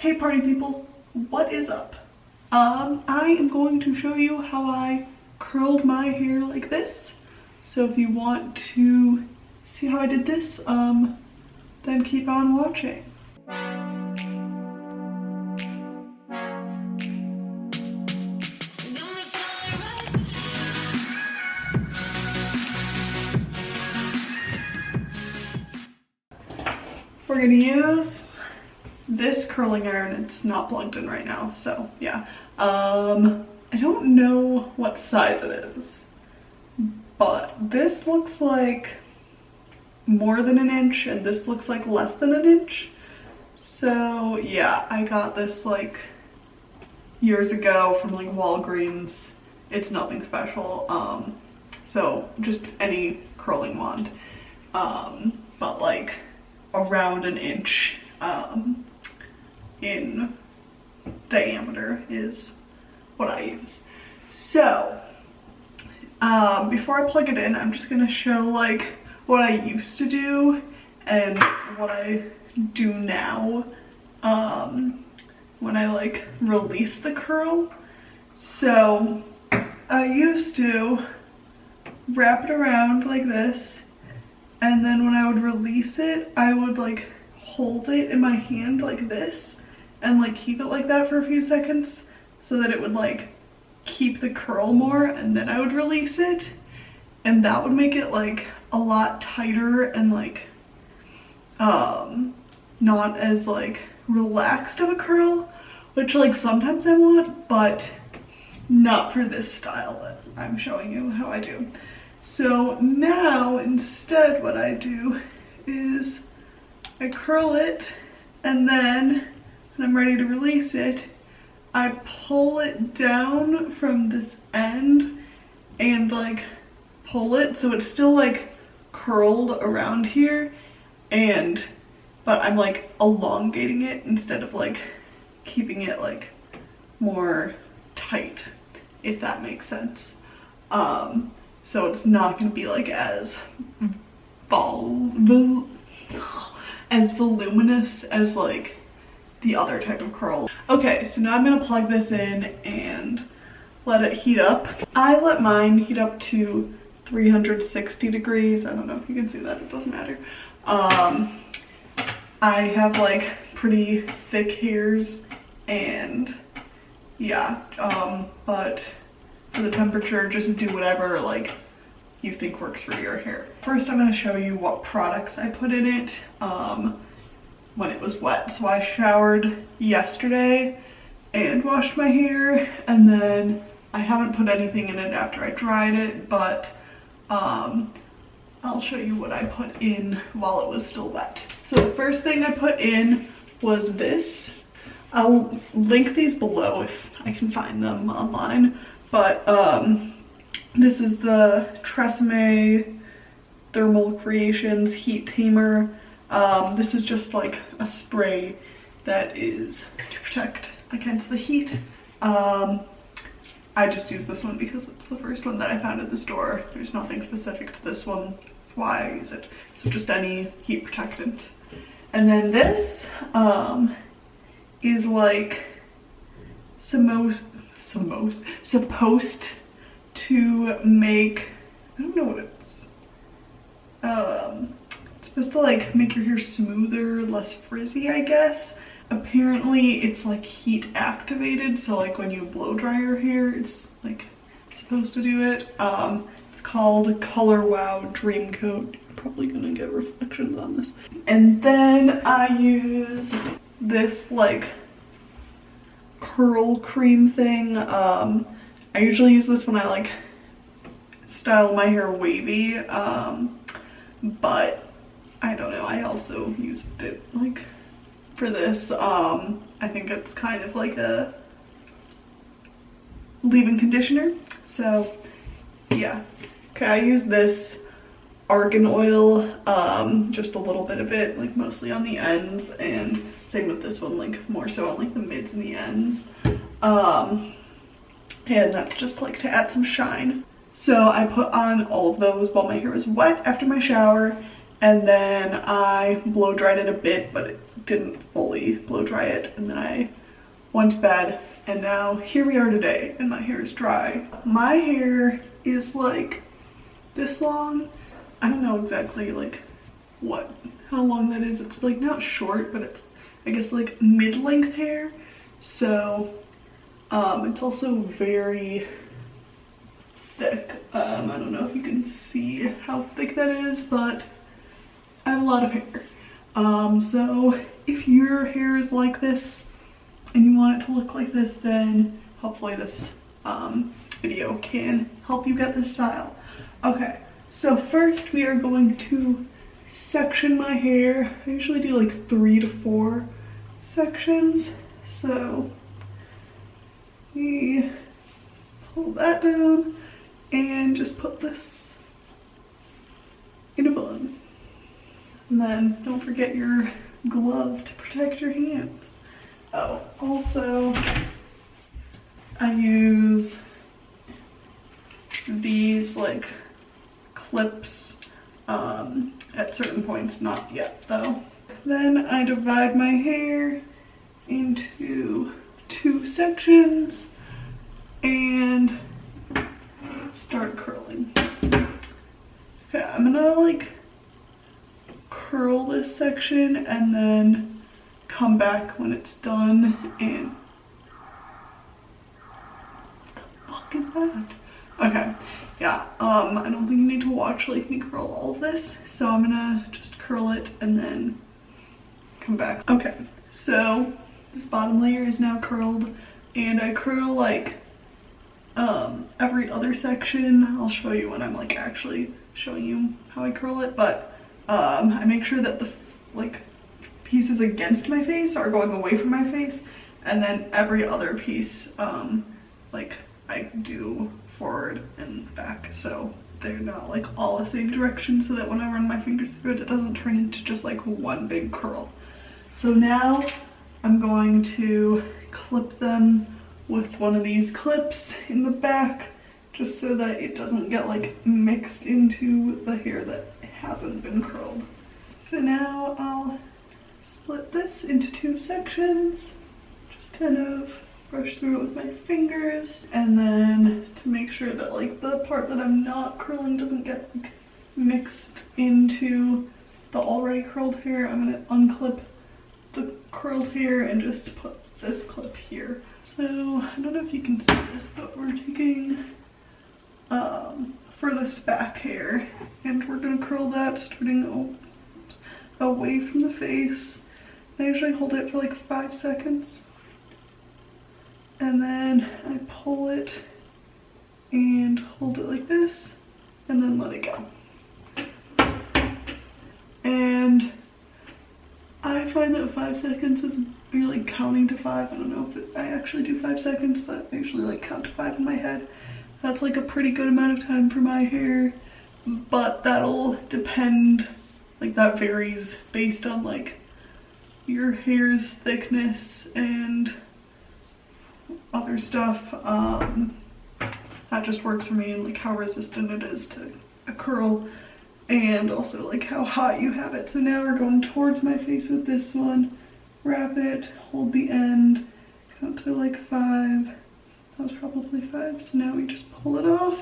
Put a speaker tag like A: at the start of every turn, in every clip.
A: Hey party people, what is up? I am going to show you how I curled my hair like this. So if you want to see how I did this, then keep on watching. We're gonna use this curling iron. It's not plugged in right now, so yeah. I don't know what size it is, but this looks like more than an inch and this looks like less than an inch. So yeah, I got this like years ago from like Walgreens. It's nothing special. So just any curling wand, but like around an inch in diameter is what I use. So before I plug it in, I'm just gonna show like what I used to do and what I do now when I like release the curl. So I used to wrap it around like this, and then when I would release it, I would like hold it in my hand like this and like keep it like that for a few seconds so that it would like keep the curl more, and then I would release it, and that would make it like a lot tighter and like not as like relaxed of a curl, which like sometimes I want, but not for this style that I'm showing you how I do. So now instead what I do is I curl it, and then when I'm ready to release it, I pull it down from this end and like pull it so it's still like curled around here, but I'm like elongating it instead of like keeping it like more tight, if that makes sense. So it's not gonna be like as voluminous as like the other type of curl. Okay, so now I'm gonna plug this in and let it heat up. I let mine heat up to 360 degrees. I don't know if you can see that, it doesn't matter. I have like pretty thick hairs, and yeah, but for the temperature, just do whatever like you think works for your hair. First, I'm gonna show you what products I put in it when it was wet. So I showered yesterday and washed my hair, and then I haven't put anything in it after I dried it, but I'll show you what I put in while it was still wet. So the first thing I put in was this. I'll link these below if I can find them online, but this is the Tresemme Thermal Creations Heat Tamer. This is just like a spray that is to protect against the heat. I just use this one because it's the first one that I found at the store. There's nothing specific to this one why I use it. So just any heat protectant. And then this is like supposed to make, I don't know what it's supposed to like make your hair smoother, less frizzy, I guess. Apparently it's like heat activated, so like when you blow dry your hair, it's like supposed to do it. It's called Color Wow Dream Coat. You're probably gonna get reflections on this. And then I use this like curl cream thing. I usually use this when I like style my hair wavy, but I don't know, I also used it like for this. I think it's kind of like a leave-in conditioner. So yeah. Okay, I use this Argan Oil, just a little bit of it, like mostly on the ends, and same with this one, like more so on like the mids and the ends. And that's just like to add some shine. So I put on all of those while my hair was wet after my shower, and then I blow dried it a bit, but it didn't fully blow dry it, and then I went to bed, and now here we are today, and my hair is dry. My hair is like this long. I don't know exactly like how long that is. It's like not short, but it's, I guess, like mid-length hair. So it's also very thick. I don't know if you can see how thick that is, but I have a lot of hair. So if your hair is like this and you want it to look like this, then hopefully this video can help you get this style. Okay, so first we are going to section my hair. I usually do like 3 to 4 sections. So we pull that down and just put this in a bun. And then don't forget your glove to protect your hands. Oh, also I use these like clips at certain points, not yet though. Then I divide my hair into 2 sections and start curling. Okay, I'm gonna like curl this section and then come back when it's done. And what the fuck is that? Okay, yeah, I don't think you need to watch like me curl all of this, so I'm gonna just curl it and then come back. Okay, so this bottom layer is now curled, and I curl like every other section. I'll show you when I'm like actually showing you how I curl it, but I make sure that the like pieces against my face are going away from my face, and then every other piece like I do forward and back, so they're not like all the same direction, so that when I run my fingers through it, it doesn't turn into just like one big curl. So now I'm going to clip them with one of these clips in the back, just so that it doesn't get like mixed into the hair that hasn't been curled. So now I'll split this into 2 sections, just kind of brush through it with my fingers, and then to make sure that like the part that I'm not curling doesn't get like mixed into the already curled hair, I'm gonna unclip the curled hair and just put this clip here. So I don't know if you can see this, but we're taking furthest back hair and we're gonna curl that starting away from the face. I usually hold it for like 5 seconds, and then I pull it and hold it like this and then let it go. And I find that 5 seconds is, you're like counting to 5. I don't know if I actually do 5 seconds, but I usually like count to 5 in my head. That's like a pretty good amount of time for my hair, but that'll depend, like that varies based on like your hair's thickness and other stuff. That just works for me, and like how resistant it is to a curl, and also like how hot you have it. So now we're going towards my face with this one. Wrap it, hold the end, count to like 5. That was probably 5. So now we just pull it off.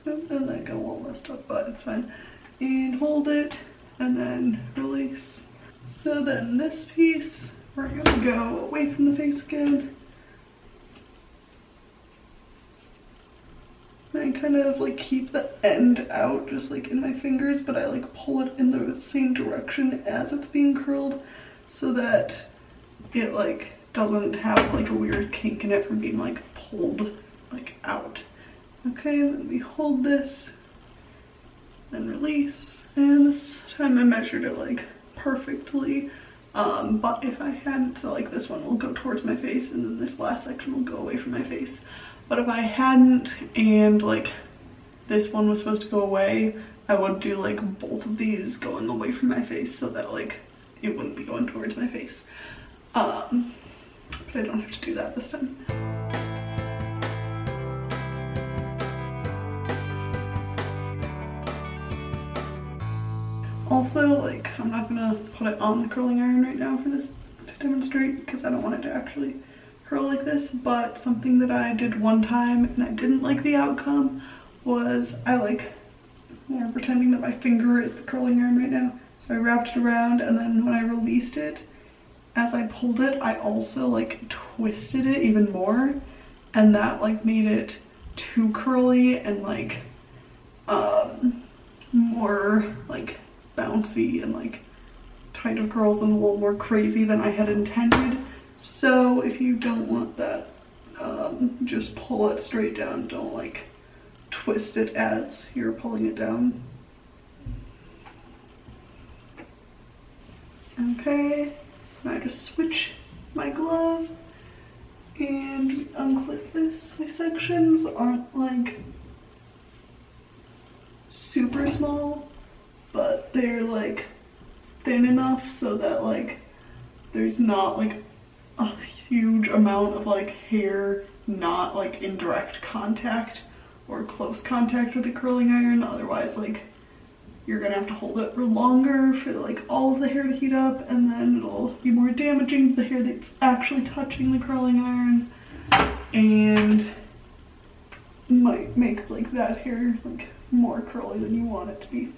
A: And that got a little messed up, but it's fine. And hold it, and then release. So then this piece, we're gonna go away from the face again. I kind of like keep the end out just like in my fingers, but I like pull it in the same direction as it's being curled, so that it like doesn't have like a weird kink in it from being like pulled like out. Okay, then we hold this, then release. And this time I measured it like perfectly, but if I hadn't, so like this one will go towards my face and then this last section will go away from my face. But if I hadn't and like this one was supposed to go away, I would do like both of these going away from my face so that like it wouldn't be going towards my face. But I don't have to do that this time. Also, also, like, I'm not gonna put it on the curling iron right now for this to demonstrate because I don't want it to actually curl like this, but something that I did one time and I didn't like the outcome was I like more pretending that my finger is the curling iron right now. So I wrapped it around, and then when I released it, as I pulled it, I also like twisted it even more, and that like made it too curly and like more like bouncy and like tighter curls and a little more crazy than I had intended. So if you don't want that, just pull it straight down. Don't like twist it as you're pulling it down. Okay, so I just switch my glove and unclip this. My sections aren't like super small, but they're like thin enough so that like there's not like a huge amount of like hair not like in direct contact or close contact with the curling iron. Otherwise, like you're gonna have to hold it for longer for like all of the hair to heat up, and then it'll be more damaging to the hair that's actually touching the curling iron and might make like that hair like more curly than you want it to be.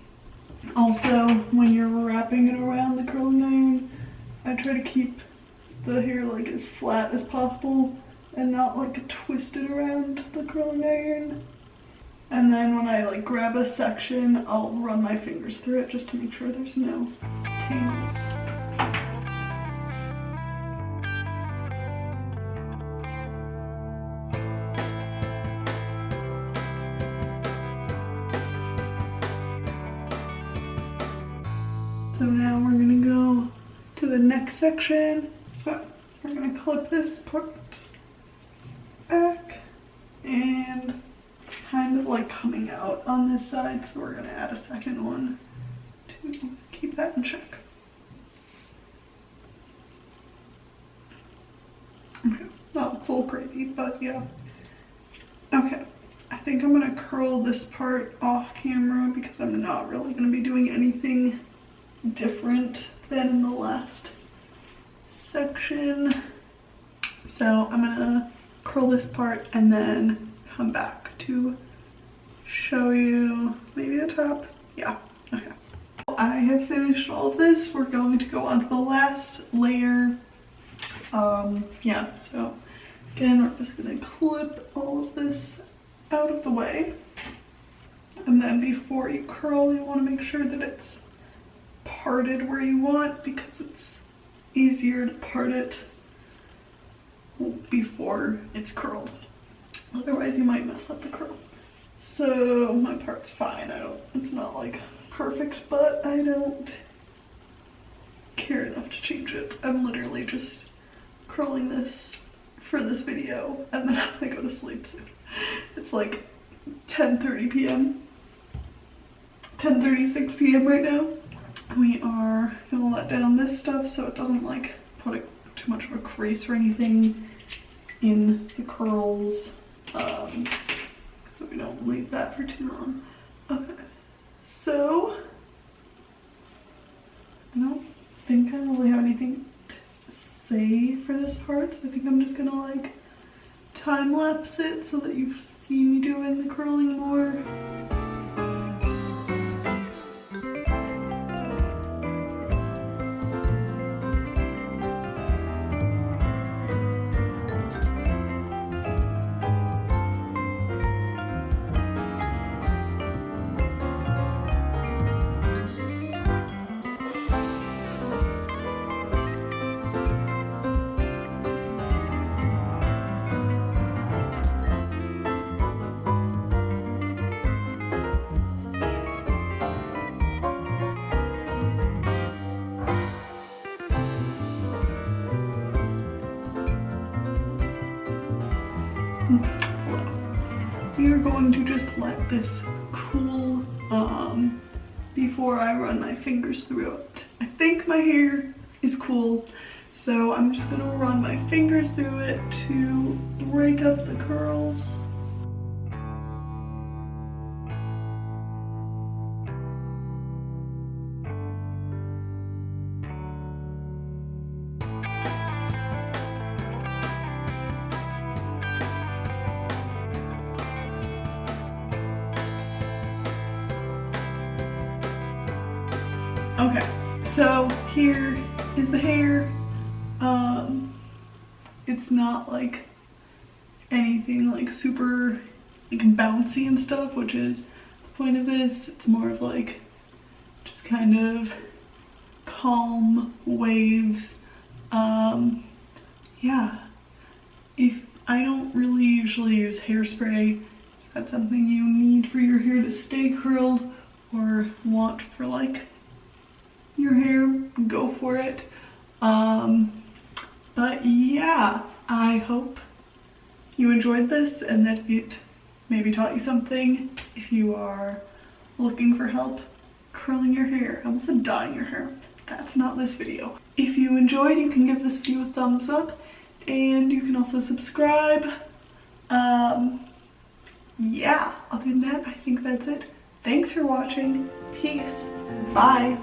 A: Also, when you're wrapping it around the curling iron, I try to keep the hair like as flat as possible and not like twist it around the curling iron. And then when I like grab a section, I'll run my fingers through it just to make sure there's no tangles. So now we're gonna go to the next section. So we're gonna clip this part back, and it's kind of like coming out on this side, so we're gonna add a second one to keep that in check. Okay, well, it's a little crazy, but yeah. Okay, I think I'm gonna curl this part off camera because I'm not really gonna be doing anything different than in the last section. So I'm gonna curl this part and then come back to show you maybe the top. Yeah, okay. I have finished all of this. We're going to go on to the last layer. Yeah, so again, we're just gonna clip all of this out of the way. And then before you curl, you wanna make sure that it's parted where you want, because it's easier to part it before it's curled. Otherwise you might mess up the curl. So my part's fine. It's not like perfect, but I don't care enough to change it. I'm literally just curling this for this video, and then I'm gonna go to sleep soon. It's like 10:30 p.m. 10:36 p.m. right now. We are gonna let down this stuff so it doesn't like put too much of a crease or anything in the curls, so we don't leave that for too long. Okay, so I don't think I really have anything to say for this part, so I think I'm just gonna like time lapse it so that you see me doing the curling more. We are going to just let this cool before I run my fingers through it. I think my hair is cool, so I'm just gonna run my fingers through it to break up the curls. Okay, so here is the hair. It's not like anything like super like bouncy and stuff, which is the point of this. It's more of like just kind of calm waves. Yeah, if I don't really usually use hairspray, if that's something you need for your hair to stay curled or want for like your hair, go for it. But yeah, I hope you enjoyed this and that it maybe taught you something if you are looking for help curling your hair. I almost said dyeing your hair. That's not this video. If you enjoyed, you can give this video a thumbs up and you can also subscribe. Yeah, other than that, I think that's it. Thanks for watching. Peace. Bye.